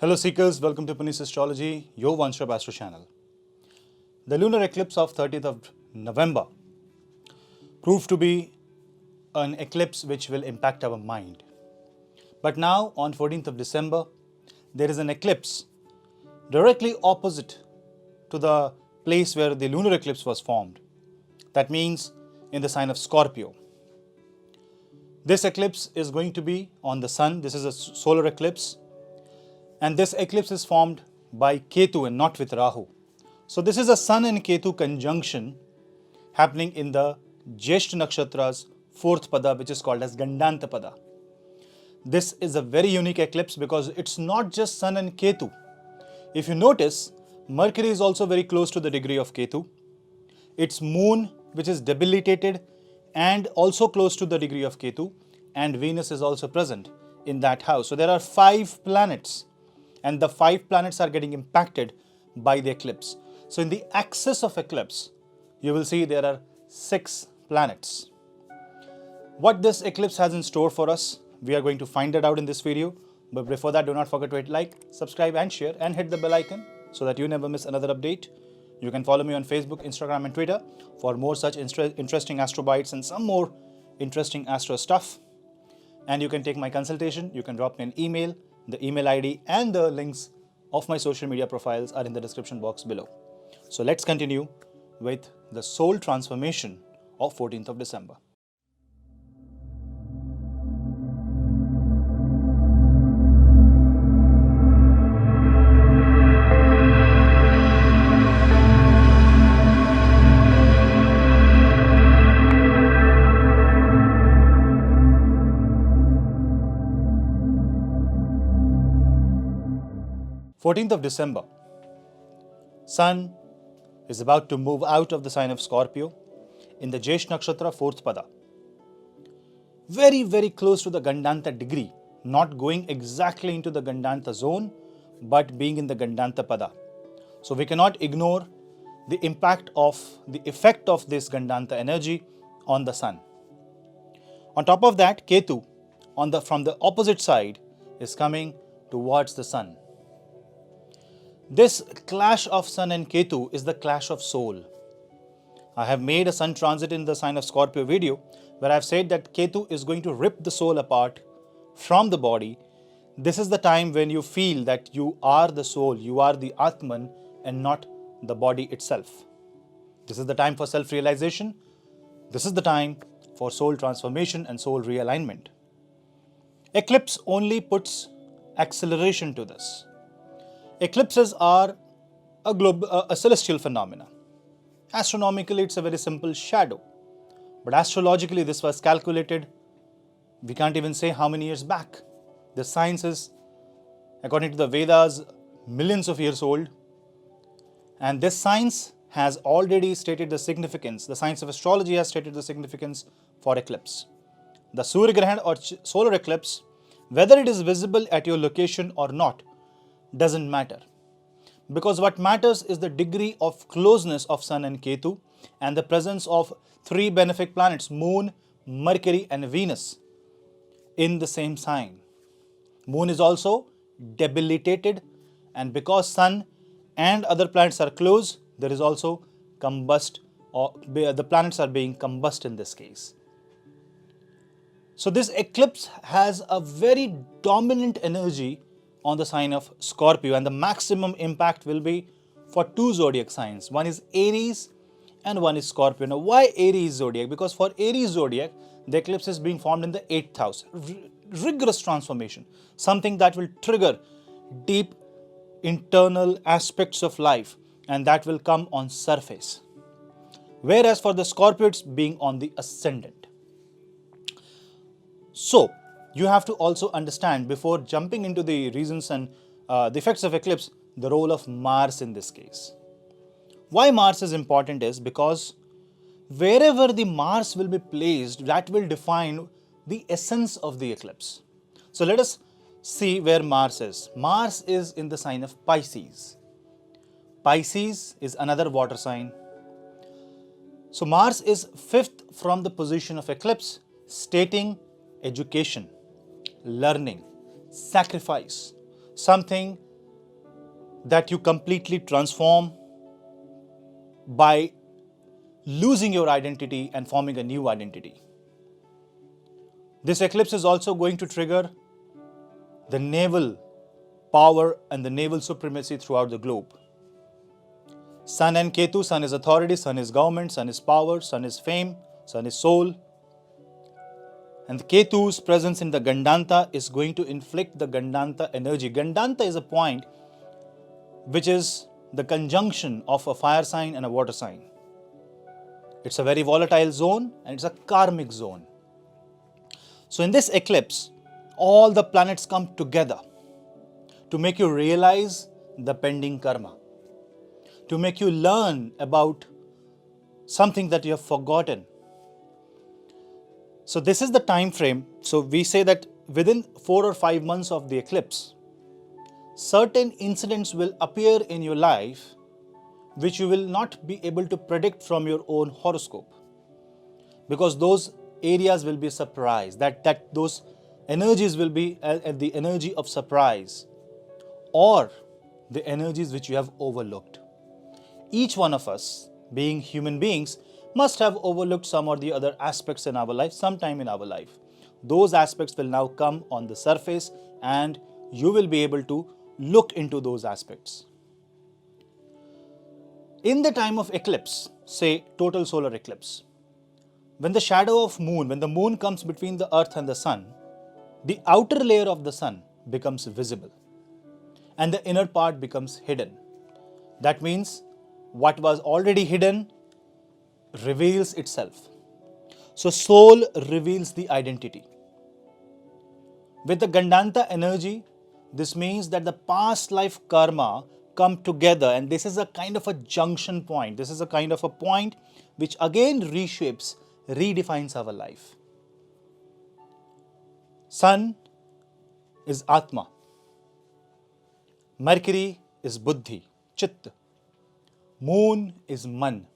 Hello Seekers, welcome to Punneits Astrology, your one-stop astro channel. The lunar eclipse of 30th of November proved to be an eclipse which will impact our mind. But now on 14th of December, there is an eclipse directly opposite to the place where the lunar eclipse was formed. That means in the sign of Scorpio. This eclipse is going to be on the sun. This is a solar eclipse. And this eclipse is formed by Ketu and not with Rahu. So this is a Sun and Ketu conjunction happening in the Jyeshta Nakshatra's fourth pada, which is called as Gandanta pada. This is a very unique eclipse because it's not just Sun and Ketu. If you notice, Mercury is also very close to the degree of Ketu. It's Moon, which is debilitated and also close to the degree of Ketu, and Venus is also present in that house. So there are 5 planets. And the 5 planets are getting impacted by the eclipse. So in the axis of eclipse, you will see there are 6 planets. What this eclipse has in store for us, we are going to find that out in this video. But before that, do not forget to hit like, subscribe and share and hit the bell icon so that you never miss another update. You can follow me on Facebook, Instagram and Twitter for more such interesting astro bites and some more interesting astro stuff. And you can take my consultation. You can drop me an email. The email ID and the links of my social media profiles are in the description box below. So let's continue with the soul transformation of 14th of December. Fourteenth of December, Sun is about to move out of the sign of Scorpio in the Jyeshta Nakshatra fourth pada. Very, very close to the Gandanta degree, not going exactly into the Gandanta zone, but being in the Gandanta pada. So we cannot ignore the impact of the effect of this Gandanta energy on the Sun. On top of that, Ketu from the opposite side is coming towards the Sun. This clash of Sun and Ketu is the clash of soul. I have made a Sun transit in the sign of Scorpio video where I have said that Ketu is going to rip the soul apart from the body. This is the time when you feel that you are the soul, you are the Atman and not the body itself. This is the time for self-realization. This is the time for soul transformation and soul realignment. Eclipse only puts acceleration to this. Eclipses are a celestial phenomena. Astronomically, it's a very simple shadow. But astrologically, this was calculated, we can't even say how many years back. The science is, according to the Vedas, millions of years old. And this science has already stated the significance. The science of astrology has stated the significance for eclipse. The Surya Grahan or solar eclipse, whether it is visible at your location or not, doesn't matter, because what matters is the degree of closeness of Sun and Ketu and the presence of 3 benefic planets, Moon, Mercury and Venus in the same sign. Moon is also debilitated, and because Sun and other planets are close, there is also combust, or the planets are being combust in this case. So this eclipse has a very dominant energy on the sign of Scorpio, and the maximum impact will be for 2 zodiac signs. One is Aries and one is Scorpio. Now why Aries zodiac? Because for Aries zodiac, the eclipse is being formed in the 8th house. Rigorous transformation, something that will trigger deep internal aspects of life, and that will come on surface. Whereas for the Scorpio, it's being on the ascendant. So you have to also understand, before jumping into the reasons and the effects of eclipse, the role of Mars in this case. Why Mars is important is because wherever the Mars will be placed, that will define the essence of the eclipse. So let us see where Mars is. Mars is in the sign of Pisces. Pisces is another water sign. So Mars is 5th from the position of eclipse, stating education, learning, sacrifice, something that you completely transform by losing your identity and forming a new identity. This eclipse is also going to trigger the naval power and the naval supremacy throughout the globe. Sun and Ketu, Sun is authority, Sun is government, Sun is power, Sun is fame, Sun is soul. And the Ketu's presence in the Gandanta is going to inflict the Gandanta energy. Gandanta is a point which is the conjunction of a fire sign and a water sign. It's a very volatile zone and it's a karmic zone. So in this eclipse, all the planets come together to make you realize the pending karma, to make you learn about something that you have forgotten. So this is the time frame. So we say that within 4 or 5 months of the eclipse, certain incidents will appear in your life which you will not be able to predict from your own horoscope, because those areas will be surprise, that those energies will be at the energy of surprise or the energies which you have overlooked. Each one of us, being human beings, must have overlooked some or the other aspects in our life sometime in our life. Those aspects will now come on the surface and you will be able to look into those aspects. In the time of eclipse, say total solar eclipse, when the shadow of moon, when the moon comes between the earth and the sun, the outer layer of the sun becomes visible and the inner part becomes hidden. That means what was already hidden reveals itself. So soul reveals the identity. With the Gandanta energy, this means that the past life karma come together, and this is a kind of a junction point. This is a kind of a point which again reshapes, redefines our life. Sun is Atma. Mercury is Buddhi, Chitta. Moon is Man.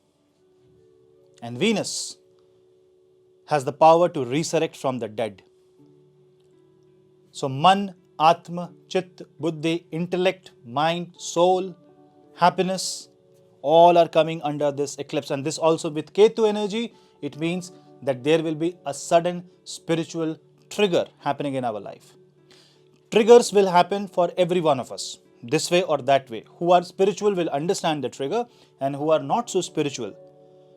And Venus has the power to resurrect from the dead. So Man, Atma, Chit, Buddhi, intellect, mind, soul, happiness, all are coming under this eclipse. And this also with Ketu energy, it means that there will be a sudden spiritual trigger happening in our life. Triggers will happen for every one of us, this way or that way. Who are spiritual will understand the trigger, and who are not so spiritual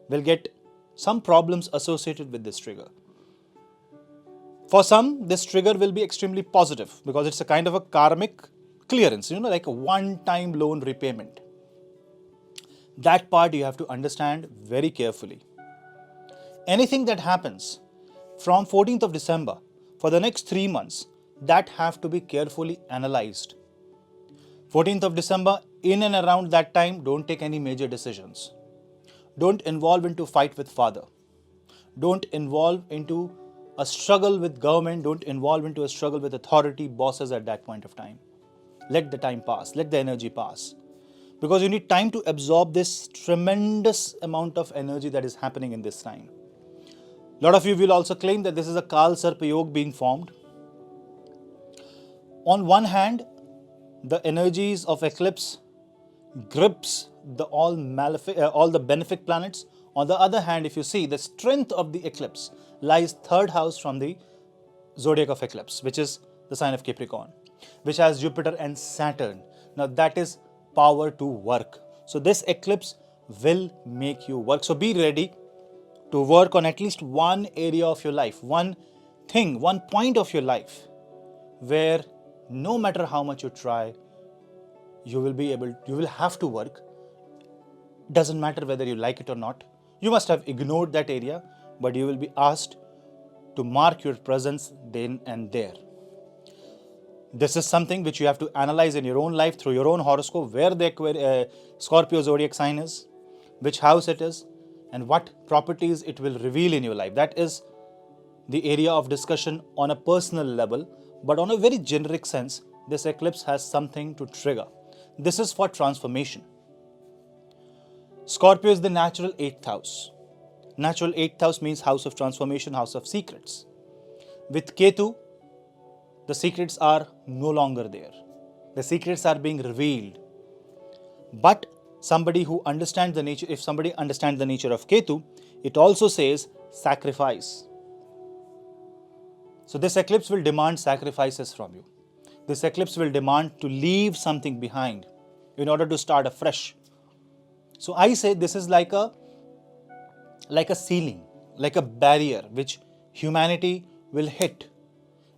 will get some problems associated with this trigger. For some, this trigger will be extremely positive because it's a kind of a karmic clearance, like a one-time loan repayment. That part you have to understand very carefully. Anything that happens from 14th of December for the next 3 months, that have to be carefully analyzed. 14th of December, in and around that time, don't take any major decisions. Don't involve into fight with father. Don't involve into a struggle with government. Don't involve into a struggle with authority, bosses at that point of time. Let the time pass. Let the energy pass. Because you need time to absorb this tremendous amount of energy that is happening in this time. A lot of you will also claim that this is a Kal Sarpa Yoga being formed. On one hand, the energies of eclipse grips all the benefic planets. On the other hand, if you see, the strength of the eclipse lies third house from the zodiac of eclipse, which is the sign of Capricorn, which has Jupiter and Saturn. Now that is power to work. So this eclipse will make you work. So be ready to work on at least one area of your life, one thing, one point of your life where no matter how much you try, you will have to work. Doesn't matter whether you like it or not. You must have ignored that area, but you will be asked to mark your presence then and there. This is something which you have to analyze in your own life through your own horoscope, where the Scorpio zodiac sign is, which house it is, and what properties it will reveal in your life. That is the area of discussion on a personal level, but on a very generic sense, this eclipse has something to trigger. This is for transformation. Scorpio is the natural 8th house. Natural 8th house means house of transformation, house of secrets. With Ketu, the secrets are no longer there. The secrets are being revealed. But somebody who understands the nature, if somebody understands the nature of Ketu, it also says sacrifice. So this eclipse will demand sacrifices from you. This eclipse will demand to leave something behind in order to start afresh. So I say this is like a ceiling, like a barrier which humanity will hit.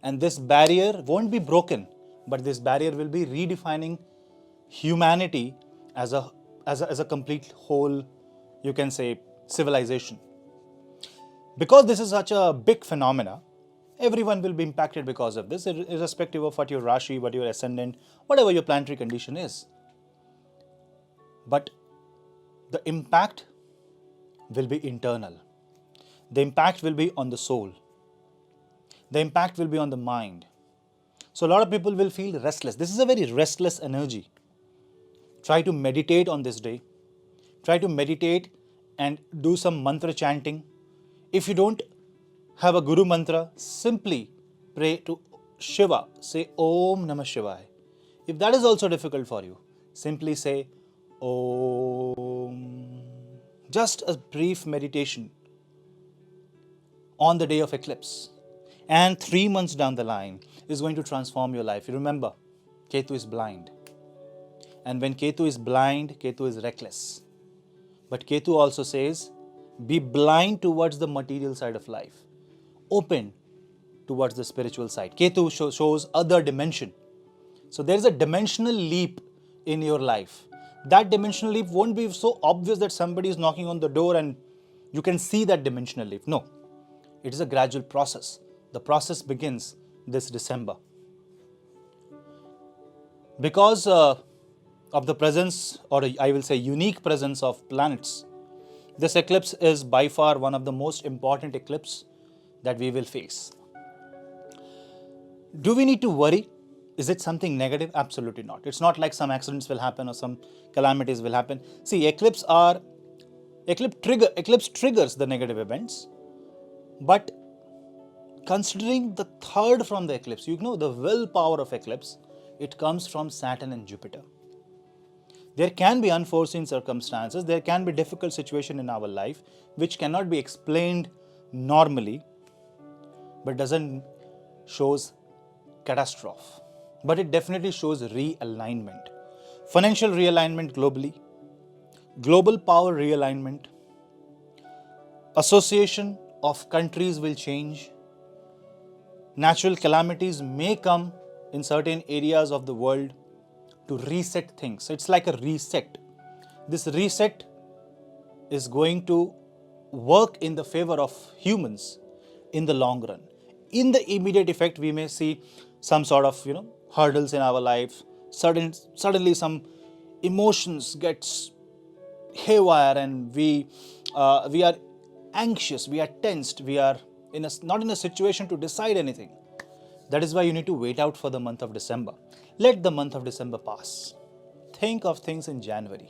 And this barrier won't be broken, but this barrier will be redefining humanity as a complete whole, you can say, civilization. Because this is such a big phenomena, everyone will be impacted because of this, irrespective of what your Rashi, what your ascendant, whatever your planetary condition is. But the impact will be internal. The impact will be on the soul. The impact will be on the mind. So a lot of people will feel restless. This is a very restless energy. Try to meditate on this day. Try to meditate and do some mantra chanting. If you don't have a Guru mantra, simply pray to Shiva. Say Om Namah Shivaya. If that is also difficult for you, simply say Om. Just a brief meditation on the day of eclipse. And 3 months down the line is going to transform your life. You remember, Ketu is blind. And when Ketu is blind, Ketu is reckless. But Ketu also says, be blind towards the material side of life. Open towards the spiritual side. Ketu shows other dimension. So there is a dimensional leap in your life. That dimensional leap won't be so obvious that somebody is knocking on the door and you can see that dimensional leap. No, it is a gradual process. The process begins this December. Because of the presence, or I will say unique presence of planets, this eclipse is by far one of the most important eclipses that we will face. Do we need to worry? Is it something negative? Absolutely not. It's not like some accidents will happen or some calamities will happen. See, eclipse triggers the negative events, but considering the third from the eclipse, the willpower of eclipse, it comes from Saturn and Jupiter. There can be unforeseen circumstances, there can be difficult situation in our life which cannot be explained normally, but doesn't shows catastrophe. But it definitely shows realignment. Financial realignment globally, global power realignment, association of countries will change, natural calamities may come in certain areas of the world to reset things. It's like a reset. This reset is going to work in the favor of humans in the long run. In the immediate effect, we may see some sort of hurdles in our life. Suddenly some emotions gets haywire and we are anxious, we are tensed, we are not in a situation to decide anything. That is why you need to wait out for the month of December. Let the month of December pass. Think of things in January.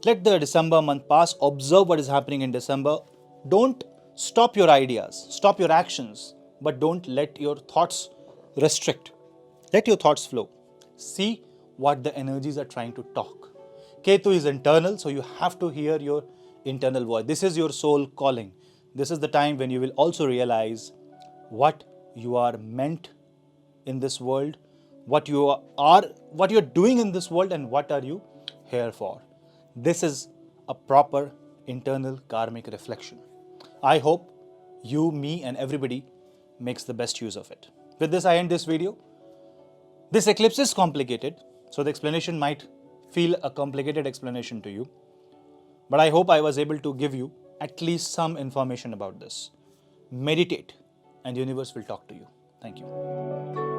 Let the December month pass. Observe what is happening in December. Don't stop your ideas, stop your actions, but don't let your thoughts restrict. Let your thoughts flow. See what the energies are trying to talk. Ketu is internal, so you have to hear your internal voice. This is your soul calling. This is the time when you will also realize what you are meant in this world, what you're doing in this world, and what are you here for. This is a proper internal karmic reflection. I hope you, me, and everybody makes the best use of it. With this, I end this video. This eclipse is complicated, so the explanation might feel a complicated explanation to you. But I hope I was able to give you at least some information about this. Meditate, and the universe will talk to you. Thank you.